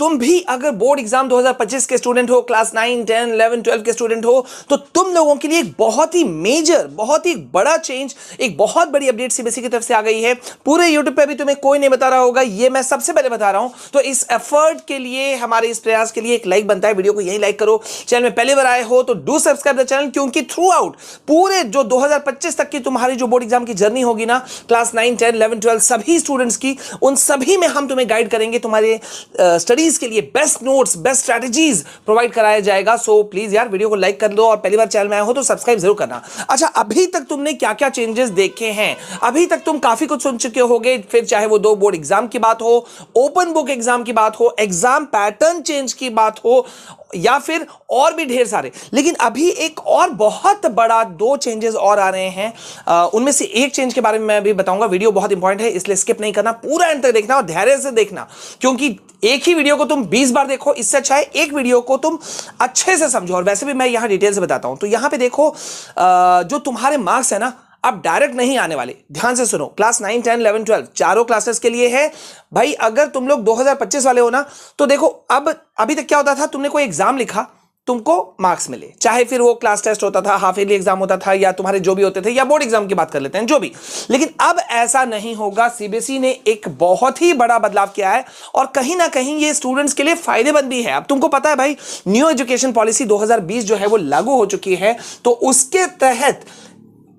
तुम भी अगर बोर्ड एग्जाम 2025 के स्टूडेंट हो, क्लास 9, 10, 11, 12 के स्टूडेंट हो, तो तुम लोगों के लिए एक बहुत ही मेजर, बहुत ही बड़ा चेंज, एक बहुत बड़ी अपडेट सीबीएसई की तरफ से आ गई है। पूरे यूट्यूब पे अभी तुम्हें कोई नहीं बता रहा होगा, ये मैं सबसे पहले बता रहा हूं। तो इस एफर्ट के लिए, हमारे इस प्रयास के लिए एक लाइक बनता है। वीडियो को यही लाइक करो। चैनल में पहली बार आए हो तो डू सब्सक्राइब द चैनल, क्योंकि थ्रू आउट पूरे जो 2025 तक की तुम्हारी जो बोर्ड एग्जाम की जर्नी होगी ना, क्लास 9, 10, 11, 12 सभी स्टूडेंट्स की, उन सभी में हम तुम्हें गाइड करेंगे। तुम्हारे स्टडीज के लिए best notes, best strategies provide कराया जाएगा। सो प्लीज यार वीडियो को लाइक कर लो और पहली बार चैनल में आए हो तो सब्सक्राइब जरूर करना। अच्छा, अभी तक तुमने क्या क्या चेंजेस देखे हैं? अभी तक तुम काफी कुछ सुन चुके होगे, फिर चाहे वो 2 बोर्ड एग्जाम की बात हो, ओपन बुक एग्जाम की बात हो, एग्जाम पैटर्न चेंज की बात हो, या फिर और भी ढेर सारे। लेकिन अभी एक और बहुत बड़ा 2 चेंजेस और आ रहे हैं। उनमें से एक चेंज के बारे में मैं भी बताऊंगा। वीडियो बहुत इंपॉर्टेंट है, इसलिए स्किप नहीं करना, पूरा एंड तक देखना और धैर्य से देखना, क्योंकि एक ही वीडियो को तुम 20 बार देखो, इससे अच्छा है एक वीडियो को तुम अच्छे से समझो। और वैसे भी मैं यहां डिटेल से बताता हूं। तो यहां पे देखो, जो तुम्हारे मार्क्स है ना, अब डायरेक्ट नहीं आने वाले। ध्यान से सुनो, क्लास 9, 10, 11, 12 चारों क्लासेस के लिए है भाई। अगर तुम लोग 2025 वाले हो ना, तो देखो, अब अभी तक क्या होता था, तुमने कोई एग्जाम लिखा, तुमको मार्क्स मिले, चाहे फिर वो क्लास टेस्ट होता था, हाफ ईयरली एग्जाम होता था, या तुम्हारे जो भी होते थे, या बोर्ड एग्जाम की बात कर लेते हैं, जो भी। लेकिन अब ऐसा नहीं होगा। सीबीएसई ने एक बहुत ही बड़ा बदलाव किया है, और कहीं ना कहीं ये स्टूडेंट्स के लिए फायदेमंद भी है। अब तुमको पता है भाई, न्यू एजुकेशन पॉलिसी 2020 जो है वो लागू हो चुकी है। तो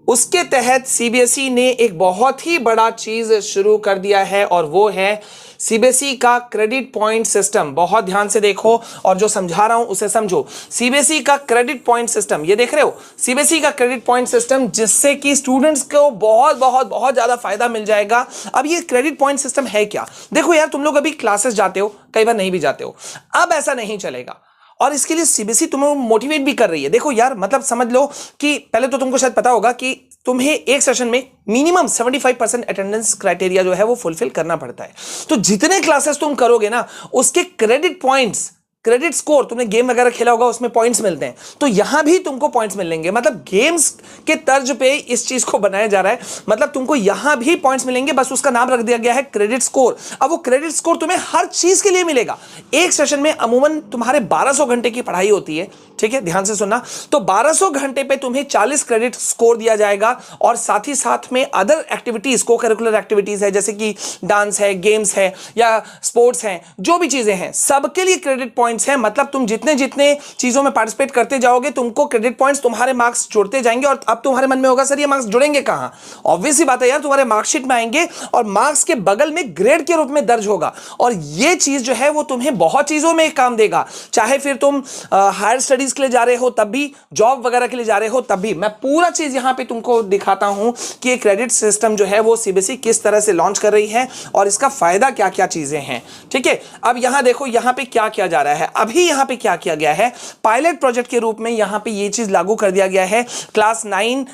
उसके तहत सीबीएसई ने एक बहुत ही बड़ा चीज शुरू कर दिया है, और वो है सीबीएसई का क्रेडिट पॉइंट सिस्टम। बहुत ध्यान से देखो और जो समझा रहा हूं उसे समझो। सीबीएसई का क्रेडिट पॉइंट सिस्टम, ये देख रहे हो, सीबीएसई का क्रेडिट पॉइंट सिस्टम, जिससे कि स्टूडेंट्स को बहुत बहुत बहुत ज्यादा फायदा मिल जाएगा। अब ये क्रेडिट पॉइंट सिस्टम है क्या? देखो यार, तुम लोग अभी क्लासेस जाते हो, कई बार नहीं भी जाते हो, अब ऐसा नहीं चलेगा। और इसके लिए सीबीएसई तुम्हें मोटिवेट भी कर रही है। देखो यार, मतलब समझ लो कि पहले तो तुमको शायद पता होगा कि तुम्हें एक सेशन में मिनिमम 75% अटेंडेंस क्राइटेरिया जो है वो फुलफिल करना पड़ता है। तो जितने क्लासेस तुम करोगे ना, उसके क्रेडिट पॉइंट्स, क्रेडिट स्कोर, तुमने गेम वगैरह खेला होगा, उसमें पॉइंट्स मिलते हैं, तो यहां भी तुमको पॉइंट्स मिलेंगे। मतलब गेम्स के तर्ज पे इस चीज को बनाया जा रहा है। मतलब तुमको यहां भी पॉइंट्स मिलेंगे, बस उसका नाम रख दिया गया है क्रेडिट स्कोर। अब वो क्रेडिट स्कोर तुम्हें हर चीज के लिए मिलेगा। एक सेशन में अमूमन तुम्हारे 1200 घंटे की पढ़ाई होती है, ठीक है, ध्यान से सुनना। तो 1200 घंटे पे तुम्हें 40 क्रेडिट स्कोर दिया जाएगा, और साथ ही साथ में अदर एक्टिविटीज, को करिकुलर एक्टिविटीज है, जैसे कि डांस है, गेम्स है, या स्पोर्ट्स है, जो भी चीजें हैं, सबके लिए क्रेडिट पॉइंट्स हैं। मतलब तुम जितने जितने चीजों में पार्टिसिपेट करते जाओगे, तुमको क्रेडिट पॉइंट्स, तुम्हारे मार्क्स जुड़ते जाएंगे। और अब तुम्हारे मन में होगा, सर ये मार्क्स जुड़ेंगे कहां? ऑब्वियस सी बात है यार, तुम्हारे मार्कशीट में आएंगे, और मार्क्स के बगल में ग्रेड के रूप में दर्ज होगा। और ये चीज जो है वो तुम्हें बहुत चीजों में काम देगा। चाहे फिर तुम हायर स्टडीज के लिए जा रहे हो तब भी, जॉब वगैरह के लिए जा रहे हो तब भी, मैं पूरा चीज यहां पे तुमको दिखाता हूं कि ये क्रेडिट सिस्टम जो है वो सीबीएसई किस तरह से लॉन्च कर रही है, और इसका फायदा क्या क्या चीजें हैं। ठीक है, अब यहां देखो, यहां पे क्या किया जा रहा है। अभी यहां पे क्या किया गया है, पायलट प्रोजेक्ट के रूप में यहां पे ये चीज लागू कर दिया गया है। क्लास 9,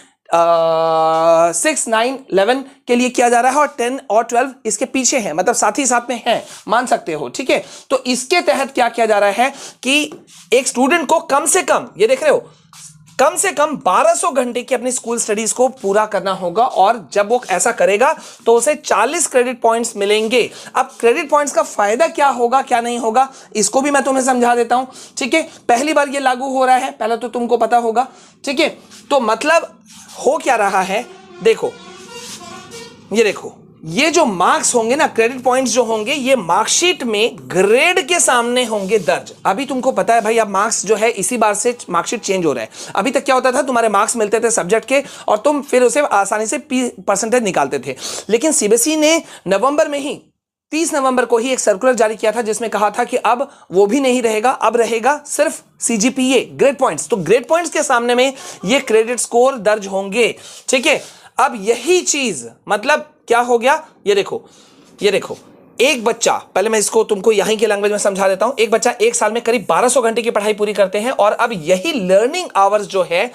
6, 9, 11 के लिए किया जा रहा है, और 10 और 12 इसके पीछे हैं, मतलब साथ ही साथ में है, मान सकते हो। ठीक है, तो इसके तहत क्या किया जा रहा है कि एक स्टूडेंट को कम से कम, ये देख रहे हो, कम से कम 1200 घंटे की अपनी स्कूल स्टडीज को पूरा करना होगा, और जब वो ऐसा करेगा तो उसे 40 क्रेडिट पॉइंट्स मिलेंगे। अब क्रेडिट पॉइंट्स का फायदा क्या होगा, क्या नहीं होगा, इसको भी मैं तुम्हें समझा देता हूं। ठीक है, पहली बार ये लागू हो रहा है, पहले तो तुमको पता होगा। ठीक है, तो मतलब हो क्या रहा है, देखो, ये देखो, ये जो मार्क्स होंगे ना, क्रेडिट पॉइंट्स जो होंगे, ये मार्कशीट में ग्रेड के सामने होंगे दर्ज। अभी तुमको पता है भाई, अब मार्क्स जो है इसी बार से मार्कशीट चेंज हो रहा है। अभी तक क्या होता था, तुम्हारे मार्क्स मिलते थे सब्जेक्ट के, और तुम फिर उसे आसानी से परसेंटेज निकालते थे। लेकिन सीबीएसई ने नवंबर में ही, 30 नवंबर को ही एक सर्कुलर जारी किया था, जिसमें कहा था कि अब वो भी नहीं रहेगा, अब रहेगा सिर्फ सीजीपीए, ग्रेड पॉइंट्स। तो ग्रेड पॉइंट्स के सामने में ये क्रेडिट स्कोर दर्ज होंगे। ठीक है, अब यही चीज, मतलब क्या हो गया, ये देखो, ये देखो, एक बच्चा, पहले मैं इसको तुमको यहीं के लैंग्वेज में समझा देता हूं। एक बच्चा एक साल में करीब 1200 घंटे की पढ़ाई पूरी करते हैं, और अब यही लर्निंग आवर्स जो है,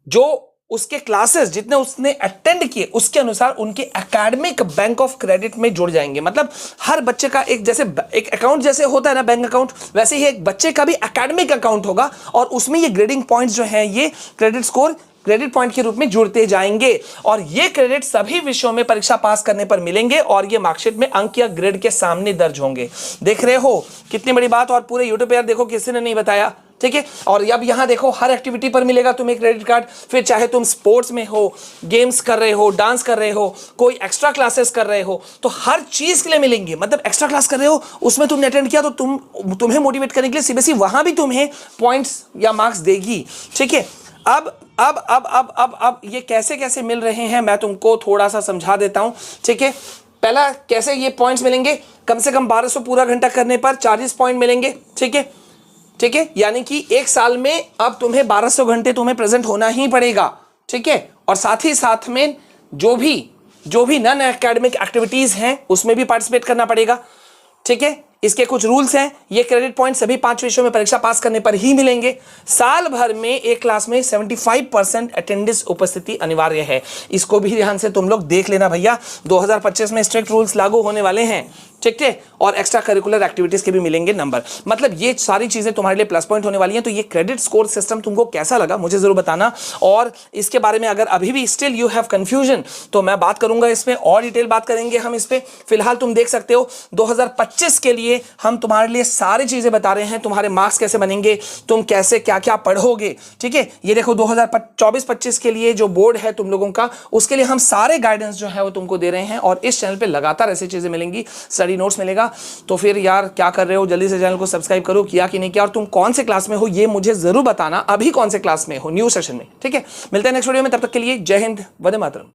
जो उसके क्लासेस जितने उसने अटेंड किए, उसके अनुसार उनके एकेडमिक बैंक ऑफ क्रेडिट में जुड़ जाएंगे। मतलब हर बच्चे का एक, जैसे एक अकाउंट जैसे होता है ना बैंक अकाउंट, वैसे ही एक बच्चे का भी एकेडमिक अकाउंट होगा, और उसमें ये ग्रेडिंग पॉइंट्स जो हैं, ये क्रेडिट स्कोर क्रेडिट पॉइंट के रूप में जुड़ते जाएंगे और ये क्रेडिट सभी विषयों में परीक्षा पास करने पर मिलेंगे और ये मार्कशीट में अंक या ग्रेड के सामने दर्ज होंगे। देख रहे हो कितनी बड़ी बात। और पूरे यूट्यूब पे यार देखो किसी ने नहीं बताया, ठीक है। और अब यहां देखो हर एक्टिविटी पर मिलेगा तुम्हें क्रेडिट कार्ड। फिर चाहे तुम स्पोर्ट्स में हो, गेम्स कर रहे हो, डांस कर रहे हो, कोई एक्स्ट्रा क्लासेस कर रहे हो, तो हर चीज के लिए मिलेंगे। मतलब एक्स्ट्रा क्लास कर रहे हो, उसमें तुमने अटेंड किया तो तुम्हें मोटिवेट करने के लिए सीबीएसई वहां भी तुम्हें पॉइंट्स या मार्क्स देगी, ठीक है। अब ये कैसे कैसे मिल रहे हैं मैं तुमको थोड़ा सा समझा देता हूं, ठीक है। पहला कैसे ये पॉइंट्स मिलेंगे, कम से कम 1200 पूरा घंटा करने पर 40 पॉइंट मिलेंगे, ठीक है, ठीक है। यानी कि एक साल में अब तुम्हें 1200 घंटे तुम्हें प्रेजेंट होना ही पड़ेगा, ठीक है। और साथ ही साथ में जो भी नॉन एकेडमिक एक्टिविटीज हैं उसमें भी पार्टिसिपेट करना पड़ेगा, ठीक है। इसके कुछ रूल्स हैं। ये क्रेडिट पॉइंट सभी 5 विषयों में परीक्षा पास करने पर ही मिलेंगे। साल भर में एक क्लास में 75% अटेंडेंस उपस्थिति अनिवार्य है। इसको भी ध्यान से तुम लोग देख लेना भैया। 2025 में स्ट्रिक्ट रूल्स लागू होने वाले हैं, ठीक है। और एक्स्ट्रा करिकुलर एक्टिविटीज के भी मिलेंगे नंबर। मतलब ये सारी चीजें तुम्हारे लिए प्लस पॉइंट होने वाली हैं। तो ये क्रेडिट स्कोर सिस्टम तुमको कैसा लगा मुझे जरूर बताना। और इसके बारे में अगर अभी भी स्टिल यू हैव कंफ्यूजन तो मैं बात करूंगा इसमें और डिटेल बात करेंगे हम इस पे। फिलहाल तुम देख सकते हो 2025 के लिए हम तुम्हारे लिए सारी चीजें बता रहे हैं। तुम्हारे मार्क्स कैसे बनेंगे, तुम कैसे क्या क्या पढ़ोगे, ठीक है। ये देखो 2024-25 के लिए जो बोर्ड है तुम लोगों का, उसके लिए हम सारे गाइडेंस जो है वो तुमको दे रहे हैं। और इस चैनल पे लगातार ऐसी चीजें मिलेंगी, स्टडी नोट्स मिलेगा। तो फिर यार क्या कर रहे हो, जल्दी से चैनल को सब्सक्राइब करो, किया कि नहीं किया। और तुम कौन से क्लास में हो ये मुझे जरूर बताना, अभी कौन से क्लास में हो न्यू सेशन में, ठीक है। मिलते हैं नेक्स्ट वीडियो में, तब तक के लिए जय हिंद, वंदे मातरम।